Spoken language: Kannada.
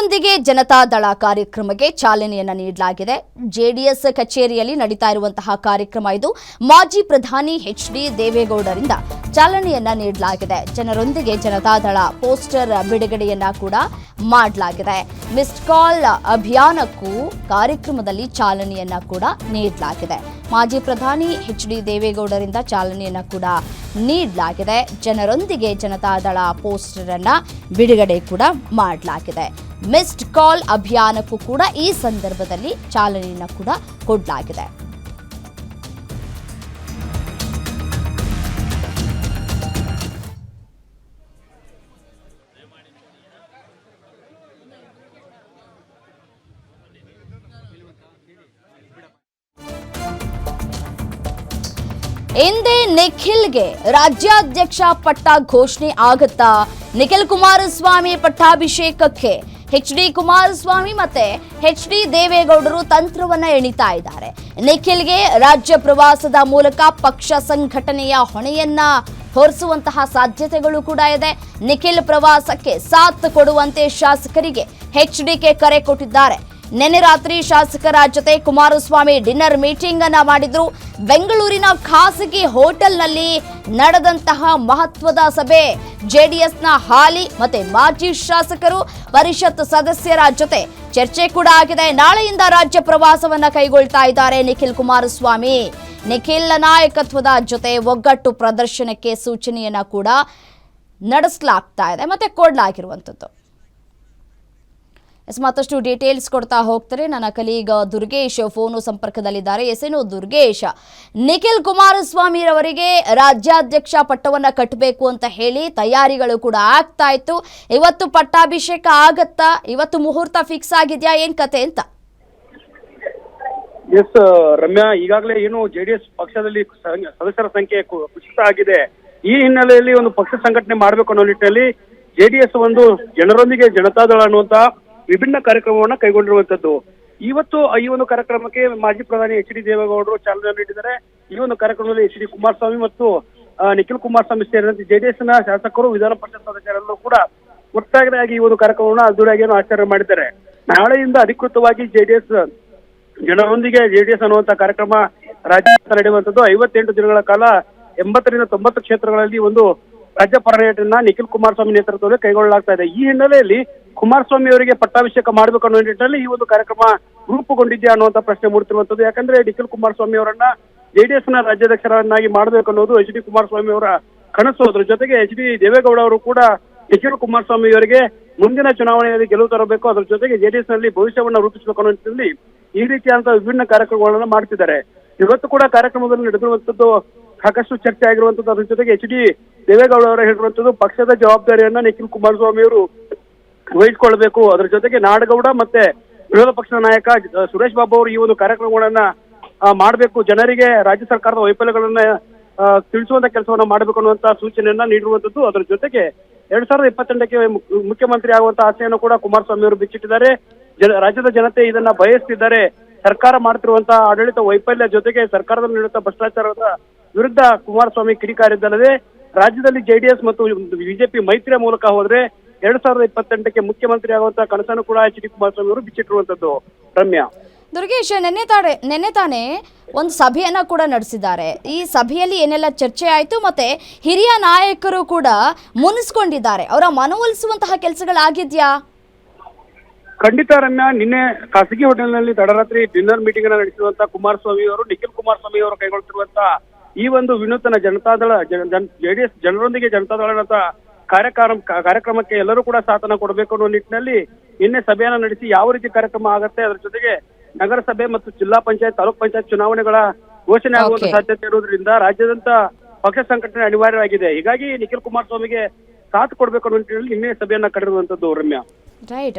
ಜನರೊಂದಿಗೆ ಜನತಾದಳ ಕಾರ್ಯಕ್ರಮಕ್ಕೆ ಚಾಲನೆಯನ್ನ ನೀಡಲಾಗಿದೆ. ಜೆಡಿಎಸ್ ಕಚೇರಿಯಲ್ಲಿ ನಡೀತಾ ಇರುವಂತಹ ಕಾರ್ಯಕ್ರಮ ಇದು. ಮಾಜಿ ಪ್ರಧಾನಿ ಎಚ್.ಡಿ. ದೇವೇಗೌಡರಿಂದ ಚಾಲನೆಯನ್ನ ನೀಡಲಾಗಿದೆ. ಜನರೊಂದಿಗೆ ಜನತಾದಳ ಪೋಸ್ಟರ್ ಬಿಡುಗಡೆಯನ್ನ ಕೂಡ ಮಾಡಲಾಗಿದೆ. ಮಿಸ್ಡ್ ಕಾಲ್ ಅಭಿಯಾನಕ್ಕೂ ಕಾರ್ಯಕ್ರಮದಲ್ಲಿ ಚಾಲನೆಯನ್ನ ಕೂಡ ನೀಡಲಾಗಿದೆ. ಮಾಜಿ ಪ್ರಧಾನಿ ಎಚ್.ಡಿ. ದೇವೇಗೌಡರಿಂದ ಚಾಲನೆಯನ್ನ ಕೂಡ ನೀಡಲಾಗಿದೆ. ಜನರೊಂದಿಗೆ ಜನತಾದಳ ಪೋಸ್ಟರ್ ಅನ್ನ ಬಿಡುಗಡೆ ಕೂಡ ಮಾಡಲಾಗಿದೆ. ಮಿಸ್ಡ್ ಕಾಲ್ ಅಭಿಯಾನಕ್ಕೂ ಕೂಡ ಈ ಸಂದರ್ಭದಲ್ಲಿ ಚಾಲನೆಯನ್ನ ಕೂಡ ಕೊಡಲಾಗಿದೆ. ಇಂದೇ ನಿಖಿಲ್ಗೆ ರಾಜ್ಯಾಧ್ಯಕ್ಷ ಪಟ್ಟ ಘೋಷಣೆ ಆಗುತ್ತಾ? ನಿಖಿಲ್ ಕುಮಾರಸ್ವಾಮಿ ಪಟ್ಟಾಭಿಷೇಕಕ್ಕೆ ಎಚ್.ಡಿ. ಕುಮಾರಸ್ವಾಮಿ ಮತ್ತೆ ಎಚ್.ಡಿ. ದೇವೇಗೌಡರು ತಂತ್ರವನ್ನ ಎಣಿತಾ ಇದ್ದಾರೆ. ನಿಖಿಲ್ಗೆ ರಾಜ್ಯ ಪ್ರವಾಸದ ಮೂಲಕ ಪಕ್ಷ ಸಂಘಟನೆಯ ಹೊಣೆಯನ್ನ ಹೊರಿಸುವಂತಹ ಸಾಧ್ಯತೆಗಳು ಕೂಡ ಇದೆ. ನಿಖಿಲ್ ಪ್ರವಾಸಕ್ಕೆ ಸಾಥ್ ಕೊಡುವಂತೆ ಶಾಸಕರಿಗೆ ಎಚ್.ಡಿ.ಕೆ ಕರೆ ಕೊಟ್ಟಿದ್ದಾರೆ. ನಿನ್ನೆ ರಾತ್ರಿ ಶಾಸಕರ ಜೊತೆ ಕುಮಾರಸ್ವಾಮಿ ಡಿನ್ನರ್ ಮೀಟಿಂಗ್ ಅನ್ನ ಮಾಡಿದ್ರು. ಬೆಂಗಳೂರಿನ ಖಾಸಗಿ ಹೋಟೆಲ್ನಲ್ಲಿ ನಡೆದಂತಹ ಮಹತ್ವದ ಸಭೆ ಜೆಡಿಎಸ್ನ ಹಾಲಿ ಮತ್ತೆ ಮಾಜಿ ಶಾಸಕರು ಪರಿಷತ್ ಸದಸ್ಯರ ಜೊತೆ ಚರ್ಚೆ ಕೂಡ ಆಗಿದೆ. ನಾಳೆಯಿಂದ ರಾಜ್ಯ ಪ್ರವಾಸವನ್ನ ಕೈಗೊಳ್ತಾ ಇದ್ದಾರೆ ನಿಖಿಲ್ ಕುಮಾರಸ್ವಾಮಿ. ನಿಖಿಲ್ ನಾಯಕತ್ವದ ಜೊತೆ ಒಗ್ಗಟ್ಟು ಪ್ರದರ್ಶನಕ್ಕೆ ಸೂಚನೆಯನ್ನ ಕೂಡ ನಡೆಸಲಾಗ್ತಾ ಇದೆ ಮತ್ತೆ ಕೊಡಲಾಗಿರುವಂಥದ್ದು. ಮತ್ತಷ್ಟು ಡೀಟೇಲ್ಸ್ ಕೊಡ್ತಾ ಹೋಗ್ತಾರೆ ನನ್ನ ಕಲೀಗ ದುರ್ಗೇಶ್ ಫೋನು ಸಂಪರ್ಕದಲ್ಲಿದ್ದಾರೆ. ಎಸೇನು ದುರ್ಗೇಶ್, ನಿಖಿಲ್ ಕುಮಾರಸ್ವಾಮಿ ರವರಿಗೆ ರಾಜ್ಯಾಧ್ಯಕ್ಷ ಪಟ್ಟವನ್ನ ಕಟ್ಟಬೇಕು ಅಂತ ಹೇಳಿ ತಯಾರಿಗಳು ಕೂಡ ಆಗ್ತಾ ಇತ್ತು. ಇವತ್ತು ಪಟ್ಟಾಭಿಷೇಕ ಆಗತ್ತಾ? ಇವತ್ತು ಮುಹೂರ್ತ ಫಿಕ್ಸ್ ಆಗಿದ್ಯಾ? ಏನ್ ಕತೆ ಅಂತ? ಎಸ್ ರಮ್ಯಾ, ಈಗಾಗಲೇ ಏನು ಜೆಡಿಎಸ್ ಪಕ್ಷದಲ್ಲಿ ಸದಸ್ಯರ ಸಂಖ್ಯೆ ಕುಸಿತ ಆಗಿದೆ. ಈ ಹಿನ್ನೆಲೆಯಲ್ಲಿ ಒಂದು ಪಕ್ಷ ಸಂಘಟನೆ ಮಾಡಬೇಕು ಅನ್ನೋ ನಿಟ್ಟಿನಲ್ಲಿ ಜೆಡಿಎಸ್ ಒಂದು ಜನರೊಂದಿಗೆ ಜನತಾದಳ ಅನ್ನುವಂತ ವಿಭಿನ್ನ ಕಾರ್ಯಕ್ರಮವನ್ನ ಕೈಗೊಂಡಿರುವಂತದ್ದು. ಇವತ್ತು ಈ ಒಂದು ಕಾರ್ಯಕ್ರಮಕ್ಕೆ ಮಾಜಿ ಪ್ರಧಾನಿ ಎಚ್.ಡಿ. ದೇವೇಗೌಡರು ಚಾಲನೆ ನೀಡಿದ್ದಾರೆ. ಈ ಒಂದು ಕಾರ್ಯಕ್ರಮದಲ್ಲಿ ಎಚ್.ಡಿ. ಕುಮಾರಸ್ವಾಮಿ ಮತ್ತು ನಿಖಿಲ್ ಕುಮಾರಸ್ವಾಮಿ ಸೇರಿದಂತೆ ಜೆಡಿಎಸ್ ನ ಶಾಸಕರು, ವಿಧಾನ ಪರಿಷತ್ ಸದಸ್ಯರೆಲ್ಲರೂ ಕೂಡ ಒಟ್ಟಾಗಿ ಈ ಒಂದು ಕಾರ್ಯಕ್ರಮವನ್ನು ಅದ್ದೂರಿಯಾಗಿ ಆಚರಣೆ ಮಾಡಿದ್ದಾರೆ. ನಾಳೆಯಿಂದ ಅಧಿಕೃತವಾಗಿ ಜೆಡಿಎಸ್ ಜನರೊಂದಿಗೆ ಜೆಡಿಎಸ್ ಅನ್ನುವಂತ ಕಾರ್ಯಕ್ರಮ ರಾಜ್ಯ ನಡೆಯುವಂತದ್ದು. 58 ದಿನಗಳ ಕಾಲ 80ರಿಂದ 90 ಕ್ಷೇತ್ರಗಳಲ್ಲಿ ಒಂದು ರಾಜ್ಯ ಪರ್ಯಟನೆ ನಿಖಿಲ್ ಕುಮಾರಸ್ವಾಮಿ ನೇತೃತ್ವದಲ್ಲಿ ಕೈಗೊಳ್ಳಲಾಗ್ತಾ ಇದೆ. ಈ ಹಿನ್ನೆಲೆಯಲ್ಲಿ ಕುಮಾರಸ್ವಾಮಿ ಅವರಿಗೆ ಪಟ್ಟಾಭಿಷೇಕ ಮಾಡಬೇಕು ಅನ್ನೋ ನಿಟ್ಟಿನಲ್ಲಿ ಈ ಒಂದು ಕಾರ್ಯಕ್ರಮ ರೂಪುಗೊಂಡಿದ್ಯಾ ಅನ್ನುವಂತ ಪ್ರಶ್ನೆ ಮೂಡುತ್ತಿರುವಂತದ್ದು. ಯಾಕಂದ್ರೆ ನಿಖಿಲ್ ಕುಮಾರಸ್ವಾಮಿ ಅವರನ್ನ ಜೆಡಿಎಸ್ ನ ರಾಜ್ಯಾಧ್ಯಕ್ಷರನ್ನಾಗಿ ಮಾಡಬೇಕು ಅನ್ನೋದು ಎಚ್.ಡಿ. ಕುಮಾರಸ್ವಾಮಿ ಅವರ ಕನಸು. ಅದ್ರ ಜೊತೆಗೆ ಎಚ್.ಡಿ. ದೇವೇಗೌಡ ಅವರು ಕೂಡ ನಿಖಿಲ್ ಕುಮಾರಸ್ವಾಮಿ ಅವರಿಗೆ ಮುಂದಿನ ಚುನಾವಣೆಯಲ್ಲಿ ಗೆಲುವು ತರಬೇಕು, ಅದ್ರ ಜೊತೆಗೆ ಜೆಡಿಎಸ್ ನಲ್ಲಿ ಭವಿಷ್ಯವನ್ನ ರೂಪಿಸಬೇಕು ಅನ್ನೋ ನಿಟ್ಟಿನಲ್ಲಿ ಈ ರೀತಿಯಾದಂತಹ ವಿಭಿನ್ನ ಕಾರ್ಯಕ್ರಮಗಳನ್ನ ಮಾಡ್ತಿದ್ದಾರೆ. ಇವತ್ತು ಕೂಡ ಕಾರ್ಯಕ್ರಮದಲ್ಲಿ ನಡೆದಿರುವಂತದ್ದು ಸಾಕಷ್ಟು ಚರ್ಚೆ ಆಗಿರುವಂತದ್ದು. ಅದ್ರ ಜೊತೆಗೆ ಎಚ್.ಡಿ. ದೇವೇಗೌಡ ಅವರು ಹೇಳಿರುವಂತದ್ದು ಪಕ್ಷದ ಜವಾಬ್ದಾರಿಯನ್ನ ನಿಖಿಲ್ ಕುಮಾರಸ್ವಾಮಿ ಅವರು ವಹಿಸಿಕೊಳ್ಬೇಕು. ಅದ್ರ ಜೊತೆಗೆ ನಾಡಗೌಡ ಮತ್ತೆ ವಿರೋಧ ಪಕ್ಷದ ನಾಯಕ ಸುರೇಶ್ ಬಾಬು ಅವರು ಈ ಒಂದು ಕಾರ್ಯಕ್ರಮಗಳನ್ನ ಮಾಡಬೇಕು, ಜನರಿಗೆ ರಾಜ್ಯ ಸರ್ಕಾರದ ವೈಫಲ್ಯಗಳನ್ನ ತಿಳಿಸುವಂತ ಕೆಲಸವನ್ನ ಮಾಡಬೇಕು ಅನ್ನುವಂತ ಸೂಚನೆಯನ್ನ ನೀಡಿರುವಂತದ್ದು. ಅದರ ಜೊತೆಗೆ 2028ಕ್ಕೆ ಮುಖ್ಯಮಂತ್ರಿ ಆಗುವಂತ ಆಸೆಯನ್ನು ಕೂಡ ಕುಮಾರಸ್ವಾಮಿ ಅವರು ಬಿಚ್ಚಿಟ್ಟಿದ್ದಾರೆ. ರಾಜ್ಯದ ಜನತೆ ಇದನ್ನ ಬಯಸ್ತಿದ್ದಾರೆ. ಸರ್ಕಾರ ಮಾಡ್ತಿರುವಂತಹ ಆಡಳಿತ ವೈಫಲ್ಯ ಜೊತೆಗೆ ಸರ್ಕಾರದಲ್ಲಿ ನಡೆಯುವಂತಹ ಭ್ರಷ್ಟಾಚಾರದ ವಿರುದ್ಧ ಕುಮಾರಸ್ವಾಮಿ ಕಿಡಿಕಾರಿದ್ದಲ್ಲದೆ ರಾಜ್ಯದಲ್ಲಿ ಜೆಡಿಎಸ್ ಮತ್ತು ಬಿಜೆಪಿ ಮೈತ್ರಿಯ ಮೂಲಕ ಹೋದ್ರೆ 2028ಕ್ಕೆ ಮುಖ್ಯಮಂತ್ರಿ ಆಗುವಂತಹ ಕನಸನ್ನು ಕೂಡ ಎಚ್.ಡಿ. ಕುಮಾರಸ್ವಾಮಿ ಅವರು ಬಿಚ್ಚಿಟ್ಟಿರುವಂತದ್ದು. ರಮ್ಯಾ, ದುರ್ಗೇಶ್, ನೆನ್ನೆ ತಾನೇ ಒಂದು ಸಭೆಯನ್ನ ಕೂಡ ನಡೆಸಿದ್ದಾರೆ. ಈ ಸಭೆಯಲ್ಲಿ ಏನೆಲ್ಲ ಚರ್ಚೆ ಆಯಿತು ಮತ್ತೆ ಹಿರಿಯ ನಾಯಕರು ಕೂಡ ಮುನಿಸ್ಕೊಂಡಿದ್ದಾರೆ. ಅವರ ಮನವೊಲಿಸುವಂತಹ ಕೆಲಸಗಳಾಗಿದ್ಯಾ? ಖಂಡಿತ ರಮ್ಯಾ, ನಿನ್ನೆ ಖಾಸಗಿ ಹೋಟೆಲ್ನಲ್ಲಿ ತಡರಾತ್ರಿ ಡಿನ್ನರ್ ಮೀಟಿಂಗ್ ಅನ್ನ ನಡೆಸಿರುವಂತಹ ಕುಮಾರಸ್ವಾಮಿ ಅವರು ನಿಖಿಲ್ ಕುಮಾರಸ್ವಾಮಿ ಅವರು ಕೈಗೊಳ್ತಿರುವಂತಹ ಈ ಒಂದು ವಿನೂತನ ಜನತಾದಳ ಜೆಡಿಎಸ್ ಜನರೊಂದಿಗೆ ಜನತಾದಳ ಕಾರ್ಯಕ್ರಮಕ್ಕೆ ಎಲ್ಲರೂ ಕೂಡ ಸಾಥನ ಕೊಡಬೇಕು ಅನ್ನೋ ನಿಟ್ಟಿನಲ್ಲಿ ನಿನ್ನೆ ಸಭೆಯನ್ನ ನಡೆಸಿ ಯಾವ ರೀತಿ ಕಾರ್ಯಕ್ರಮ ಆಗುತ್ತೆ, ಅದರ ಜೊತೆಗೆ ನಗರಸಭೆ ಮತ್ತು ಜಿಲ್ಲಾ ಪಂಚಾಯತ್ ತಾಲೂಕ್ ಪಂಚಾಯತ್ ಚುನಾವಣೆಗಳ ಘೋಷಣೆ ಆಗುವಂತ ಸಾಧ್ಯತೆ ಇರುವುದರಿಂದ ರಾಜ್ಯಾದ್ಯಂತ ಪಕ್ಷ ಸಂಘಟನೆ ಅನಿವಾರ್ಯವಾಗಿದೆ. ಹೀಗಾಗಿ ನಿಖಿಲ್ ಕುಮಾರಸ್ವಾಮಿಗೆ ಸಾಥ್ ಕೊಡಬೇಕು ಅನ್ನೋ ನಿಟ್ಟಿನಲ್ಲಿ ನಿನ್ನೆ ಸಭೆಯನ್ನ ಕರೆದಿರುವಂತದ್ದು. ರಮ್ಯಾ, ರೈಟ್.